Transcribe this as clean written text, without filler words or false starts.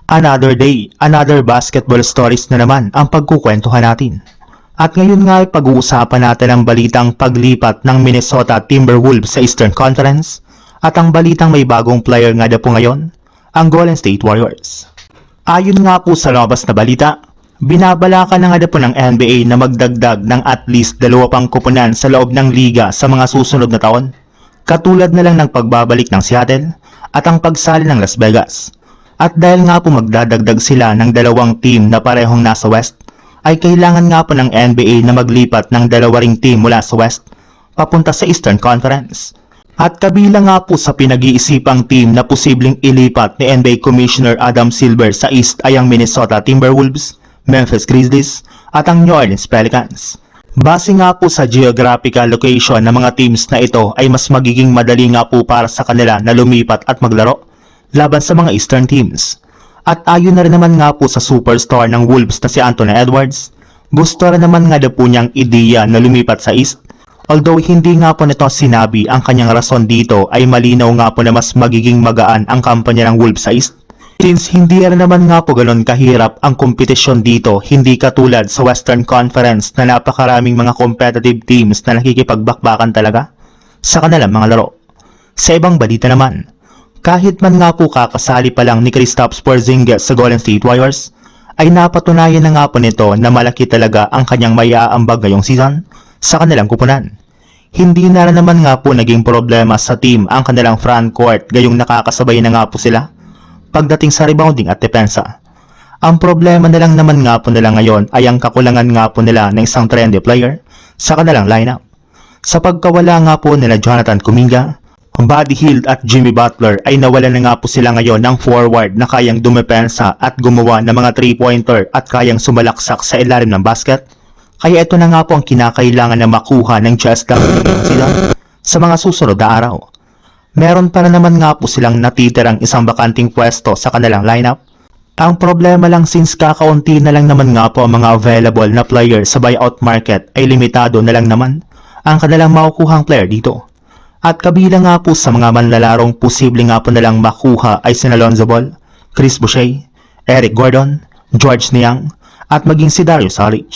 Another day, another basketball stories na naman ang pagkukwentuhan natin. At ngayon nga ay pag-uusapan natin ang balitang paglipat ng Minnesota Timberwolves sa Eastern Conference at ang balitang may bagong player nga na po ngayon, ang Golden State Warriors. Ayon nga po sa labas na balita, binabalaka na nga na po ng NBA na magdagdag ng at least 2 pang kupunan sa loob ng liga sa mga susunod na taon, katulad na lang ng pagbabalik ng Seattle at ang pagsali ng Las Vegas. At dahil nga po magdadagdag sila ng 2 team na parehong nasa West, ay kailangan nga po ng NBA na maglipat ng 2 ring team mula sa West papunta sa Eastern Conference. At kabilang nga po sa pinag-iisipang team na posibleng ilipat ni NBA Commissioner Adam Silver sa East ay ang Minnesota Timberwolves, Memphis Grizzlies at ang New Orleans Pelicans. Base nga po sa geographical location ng mga teams na ito ay mas magiging madali nga po para sa kanila na lumipat at maglaro laban sa mga Eastern teams. At ayon na rin naman nga po sa superstar ng Wolves na si Anthony Edwards, gusto rin naman nga na po niyang ideya na lumipat sa East. Although hindi nga po nito sinabi, ang kanyang rason dito ay malinaw nga po na mas magiging magaan ang kampanya ng Wolves sa East. Since hindi rin naman nga po ganoon kahirap ang kompetisyon dito, hindi katulad sa Western Conference na napakaraming mga competitive teams na nakikipagbakbakan talaga sa kanilang mga laro. Sa ibang balita naman, kahit man nga po kakasali pa lang ni Kristaps Porzingis sa Golden State Warriors, ay napatunayan na nga po nito na malaki talaga ang kanyang maiaambag ngayong season sa kanilang kupunan. Hindi na rin naman nga po naging problema sa team ang kanilang frontcourt gayong nakakasabay na nga po sila pagdating sa rebounding at depensa. Ang problema na lang naman nga po nila ngayon ay ang kakulangan nga po nila ng isang trendy player sa kanilang lineup. Sa pagkawala nga po nila Jonathan Kuminga, Buddy Hield at Jimmy Butler ay nawalan na nga po sila ngayon ng forward na kayang dumepensa at gumawa ng mga 3-pointer at kayang sumalaksak sa ilalim ng basket. Kaya ito na nga po ang kinakailangan na makuha ng Jazz sila sa mga susunod na araw. Meron pa na naman nga po silang natitirang isang bakanting pwesto sa kanilang lineup. Ang problema lang since kakaunti na lang naman nga po ang mga available na player sa buyout market ay limitado na lang naman ang kanilang makukuhang player dito. At kabilang nga po sa mga manlalarong posible nga po nalang makuha ay sina Lonzo Ball, Chris Boucher, Eric Gordon, George Niang at maging si Dario Saric.